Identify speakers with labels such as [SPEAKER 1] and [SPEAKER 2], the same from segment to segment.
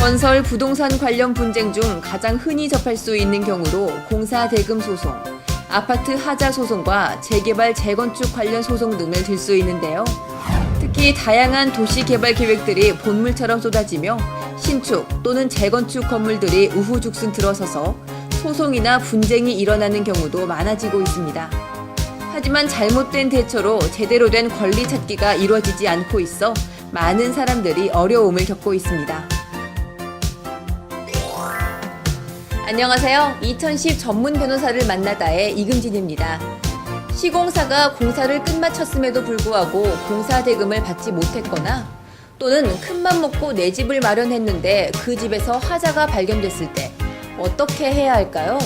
[SPEAKER 1] 건설 부동산 관련 분쟁 중 가장 흔히 접할 수 있는 경우로 공사 대금 소송, 아파트 하자 소송과 재개발 재건축 관련 소송 등을 들 수 있는데요. 특히 다양한 도시 개발 계획들이 본물처럼 쏟아지며 신축 또는 재건축 건물들이 우후죽순 들어서서 소송이나 분쟁이 일어나는 경우도 많아지고 있습니다. 하지만 잘못된 대처로 제대로 된 권리 찾기가 이루어지지 않고 있어 많은 사람들이 어려움을 겪고 있습니다. 안녕하세요. 2010 전문 변호사를 만나다의 이금진입니다. 시공사가 공사를 끝마쳤음에도 불구하고 공사 대금을 받지 못했거나 또는 큰맘 먹고 내 집을 마련했는데 그 집에서 하자가 발견됐을 때 어떻게 해야 할까요?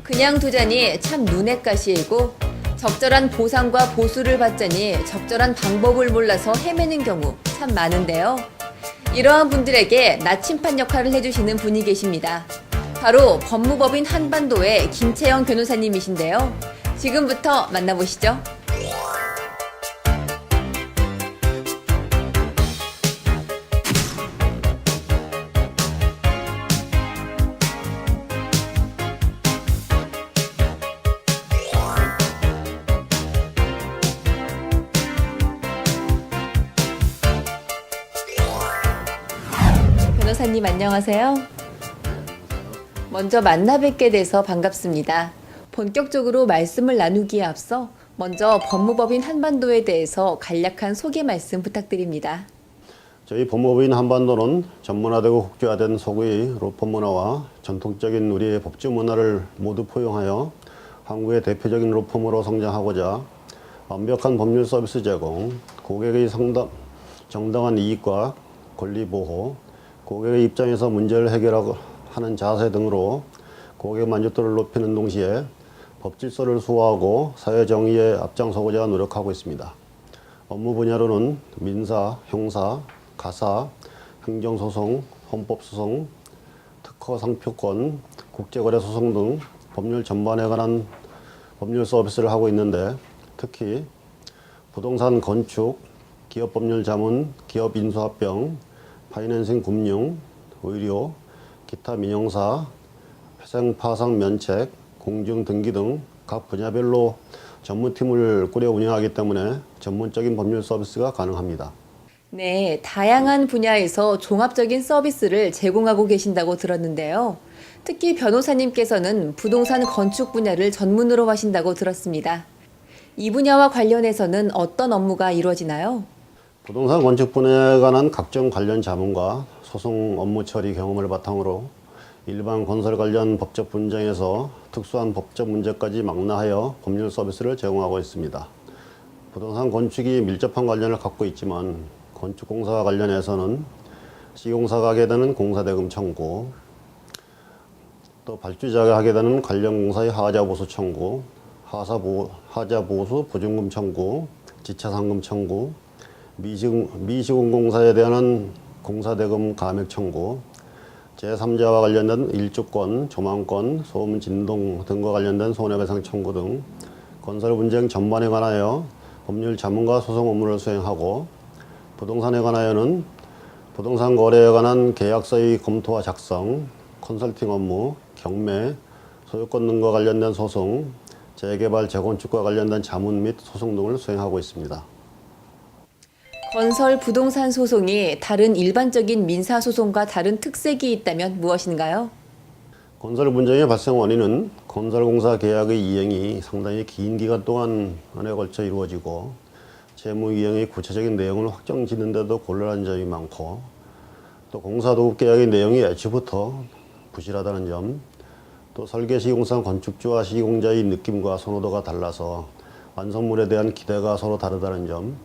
[SPEAKER 1] 그냥 두자니 참 눈엣 가시이고 적절한 보상과 보수를 받자니 적절한 방법을 몰라서 헤매는 경우 참 많은데요. 이러한 분들에게 나침반 역할을 해주시는 분이 계십니다. 바로 법무법인 한반도의 김채영 변호사님이신데요. 지금부터 만나보시죠. 변호사님 안녕하세요. 먼저 만나 뵙게 돼서 반갑습니다. 본격적으로 말씀을 나누기에 앞서 먼저 법무법인 한반도에 대해서 간략한 소개 말씀 부탁드립니다.
[SPEAKER 2] 저희 법무법인 한반도는 전문화되고 국제화된 소구의 로펌 문화와 전통적인 우리의 법조 문화를 모두 포용하여 한국의 대표적인 로펌으로 성장하고자 완벽한 법률 서비스 제공, 고객의 정당한 이익과 권리 보호, 고객의 입장에서 문제를 해결하고 하는 자세 등으로 고객 만족도를 높이는 동시에 법 질서를 수호하고 사회 정의에 앞장서고자 노력하고 있습니다. 업무 분야로는 민사, 형사, 가사, 행정소송, 헌법소송, 특허 상표권, 국제거래소송 등 법률 전반에 관한 법률 서비스를 하고 있는데 특히 부동산 건축, 기업법률 자문, 기업 인수합병, 파이낸싱 금융, 의료, 기타 민영사, 회생 파상 면책, 공증 등기 등 각 분야별로 전문팀을 꾸려 운영하기 때문에 전문적인 법률 서비스가 가능합니다.
[SPEAKER 1] 네, 다양한 분야에서 종합적인 서비스를 제공하고 계신다고 들었는데요. 특히 변호사님께서는 부동산 건축 분야를 전문으로 하신다고 들었습니다. 이 분야와 관련해서는 어떤 업무가 이루어지나요?
[SPEAKER 2] 부동산 건축 분야에 관한 각종 관련 자문과 소송 업무 처리 경험을 바탕으로 일반 건설 관련 법적 분쟁에서 특수한 법적 문제까지 망라하여 법률 서비스를 제공하고 있습니다. 부동산 건축이 밀접한 관련을 갖고 있지만 건축공사 관련해서는 시공사가 하게 되는 공사대금 청구, 또 발주자가 하게 되는 관련 공사의 하자보수 청구, 하자보수 보증금 청구, 지차상금 청구, 미시공공사에 대한 공사대금 감액 청구, 제3자와 관련된 일주권, 조망권, 소음, 진동 등과 관련된 손해배상 청구 등 건설 분쟁 전반에 관하여 법률 자문과 소송 업무를 수행하고 부동산에 관하여는 부동산 거래에 관한 계약서의 검토와 작성, 컨설팅 업무, 경매, 소유권 등과 관련된 소송, 재개발, 재건축과 관련된 자문 및 소송 등을 수행하고 있습니다.
[SPEAKER 1] 건설 부동산 소송이 다른 일반적인 민사 소송과 다른 특색이 있다면 무엇인가요?
[SPEAKER 2] 건설 분쟁의 발생 원인은 건설공사 계약의 이행이 상당히 긴 기간 동안에 걸쳐 이루어지고 채무 이행의 구체적인 내용을 확정 짓는데도 곤란한 점이 많고 또 공사도급 계약의 내용이 애초부터 부실하다는 점, 또 설계 시공상 건축주와 시공자의 느낌과 선호도가 달라서 완성물에 대한 기대가 서로 다르다는 점,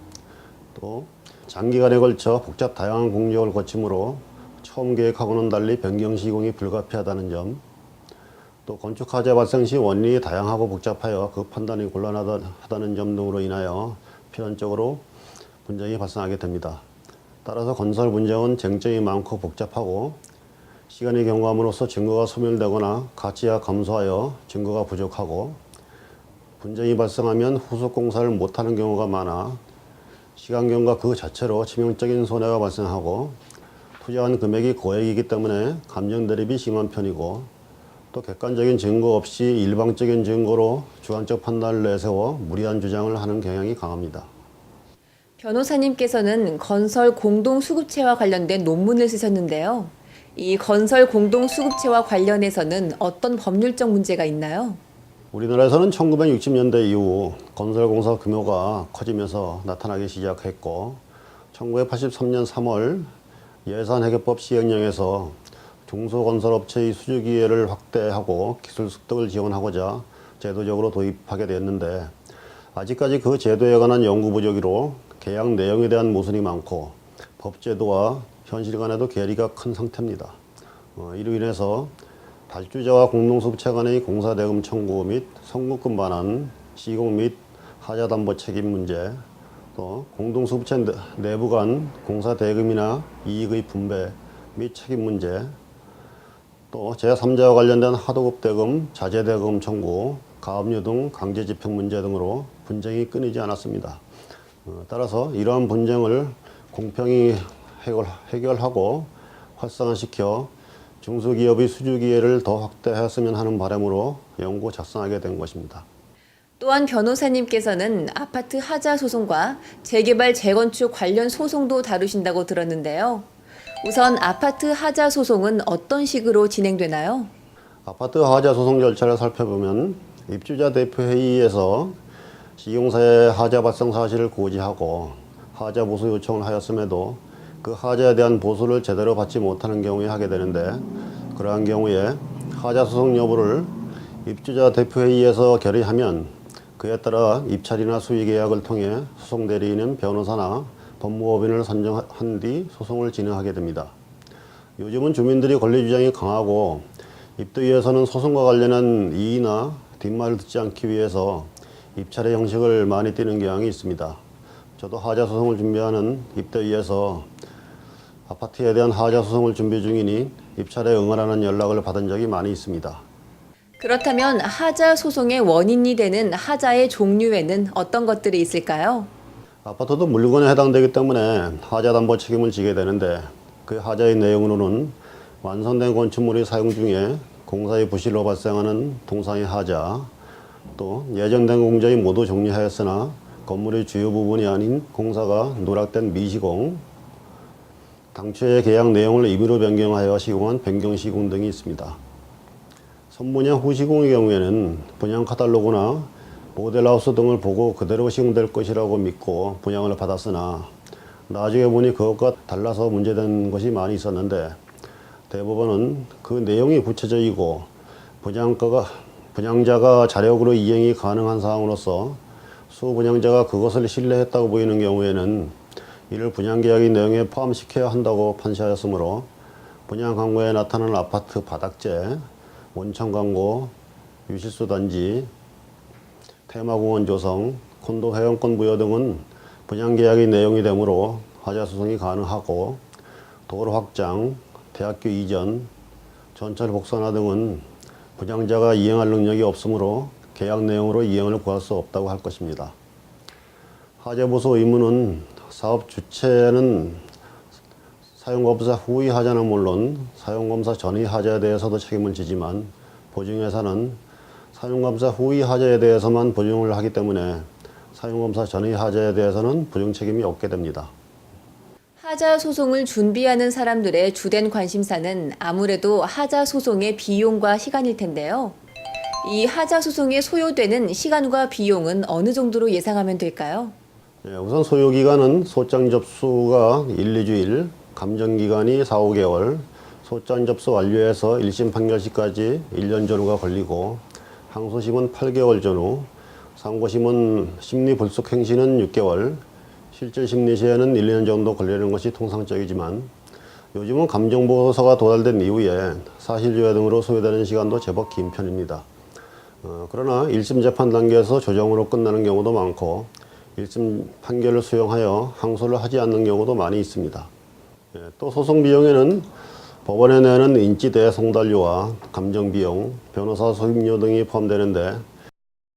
[SPEAKER 2] 또 장기간에 걸쳐 복잡 다양한 공정을 거치므로 처음 계획하고는 달리 변경 시공이 불가피하다는 점, 또 건축 화재 발생 시 원인이 다양하고 복잡하여 그 판단이 곤란하다는 점 등으로 인하여 필연적으로 분쟁이 발생하게 됩니다. 따라서 건설 분쟁은 쟁점이 많고 복잡하고 시간이 경과함으로써 증거가 소멸되거나 가치가 감소하여 증거가 부족하고 분쟁이 발생하면 후속 공사를 못하는 경우가 많아 시간 경과 그 자체로 치명적인 손해가 발생하고 투자한 금액이 거액이기 때문에 감정 대립이 심한 편이고 또 객관적인 증거 없이 일방적인 증거로 주관적 판단을 내세워 무리한 주장을 하는 경향이 강합니다.
[SPEAKER 1] 변호사님께서는 건설 공동수급체와 관련된 논문을 쓰셨는데요. 이 건설 공동수급체와 관련해서는 어떤 법률적 문제가 있나요?
[SPEAKER 2] 우리나라에서는 1960년대 이후 건설공사 규모가 커지면서 나타나기 시작했고 1983년 3월 예산회계법 시행령에서 중소건설업체의 수주기회를 확대하고 기술 습득을 지원하고자 제도적으로 도입하게 됐는데 아직까지 그 제도에 관한 연구 부족으로 계약 내용에 대한 모순이 많고 법제도와 현실 간에도 괴리가 큰 상태입니다. 이로 인해서 발주자와 공동수급체 간의 공사대금 청구 및 성급금 반환, 시공 및 하자담보 책임 문제, 또 공동수급체 내부 간 공사대금이나 이익의 분배 및 책임 문제, 또 제3자와 관련된 하도급대금, 자재대금 청구, 가압류 등 강제집행 문제 등으로 분쟁이 끊이지 않았습니다. 따라서 이러한 분쟁을 공평히 해결하고 활성화시켜 중소기업의 수주기회를 더 확대했으면 하는 바람으로 연구 작성하게 된 것입니다.
[SPEAKER 1] 또한 변호사님께서는 아파트 하자 소송과 재개발 재건축 관련 소송도 다루신다고 들었는데요. 우선 아파트 하자 소송은 어떤 식으로 진행되나요?
[SPEAKER 2] 아파트 하자 소송 절차를 살펴보면 입주자 대표회의에서 시공사의 하자 발생 사실을 고지하고 하자 보수 요청을 하였음에도 그 하자에 대한 보수를 제대로 받지 못하는 경우에 하게 되는데 그러한 경우에 하자 소송 여부를 입주자 대표회의에서 결의하면 그에 따라 입찰이나 수의계약을 통해 소송 대리인은 변호사나 법무법인을 선정한 뒤 소송을 진행하게 됩니다. 요즘은 주민들이 권리 주장이 강하고 입도위에서는 소송과 관련한 이의나 뒷말을 듣지 않기 위해서 입찰의 형식을 많이 띠는 경향이 있습니다. 저도 하자 소송을 준비하는 입도위에서 아파트에 대한 하자 소송을 준비 중이니 입찰에 응하라는 연락을 받은 적이 많이 있습니다.
[SPEAKER 1] 그렇다면 하자 소송의 원인이 되는 하자의 종류에는 어떤 것들이 있을까요?
[SPEAKER 2] 아파트도 물건에 해당되기 때문에 하자 담보 책임을 지게 되는데 그 하자의 내용으로는 완성된 건축물이 사용 중에 공사의 부실로 발생하는 동상의 하자, 또 예정된 공정이 모두 종료하였으나 건물의 주요 부분이 아닌 공사가 누락된 미시공, 당초의 계약 내용을 임의로 변경하여 시공한 변경 시공 등이 있습니다. 선분양 후 시공의 경우에는 분양 카탈로그나 모델하우스 등을 보고 그대로 시공될 것이라고 믿고 분양을 받았으나 나중에 보니 그것과 달라서 문제된 것이 많이 있었는데 대법원은 그 내용이 구체적이고 분양자가 자력으로 이행이 가능한 사항으로서 수분양자가 그것을 신뢰했다고 보이는 경우에는 이를 분양계약의 내용에 포함시켜야 한다고 판시하였으므로 분양 광고에 나타나는 아파트 바닥재, 원천 광고, 유실수 단지, 테마공원 조성, 콘도 회원권 부여 등은 분양계약의 내용이 되므로 하자 소송이 가능하고 도로 확장, 대학교 이전, 전철 복선화 등은 분양자가 이행할 능력이 없으므로 계약 내용으로 이행을 구할 수 없다고 할 것입니다. 하자 보수 의무는 사업 주체는 사용검사 후의 하자는 물론 사용검사 전의 하자에 대해서도 책임을 지지만 보증회사는 사용검사 후의 하자에 대해서만 보증을 하기 때문에 사용검사 전의 하자에 대해서는 보증 책임이 없게 됩니다.
[SPEAKER 1] 하자 소송을 준비하는 사람들의 주된 관심사는 아무래도 하자 소송의 비용과 시간일 텐데요. 이 하자 소송에 소요되는 시간과 비용은 어느 정도로 예상하면 될까요?
[SPEAKER 2] 우선 소요기간은 소장 접수가 1, 2주일, 감정기간이 4, 5개월, 소장 접수 완료해서 1심 판결시까지 1년 전후가 걸리고 항소심은 8개월 전후, 상고심은 심리 불속 행시는 6개월, 실질 심리 시에는 1년 정도 걸리는 것이 통상적이지만 요즘은 감정보고서가 도달된 이후에 사실조회 등으로 소요되는 시간도 제법 긴 편입니다. 그러나 1심 재판 단계에서 조정으로 끝나는 경우도 많고 1심 판결을 수용하여 항소를 하지 않는 경우도 많이 있습니다. 또 소송 비용에는 법원에 내는 인지대 송달료와 감정비용, 변호사 소임료 등이 포함되는데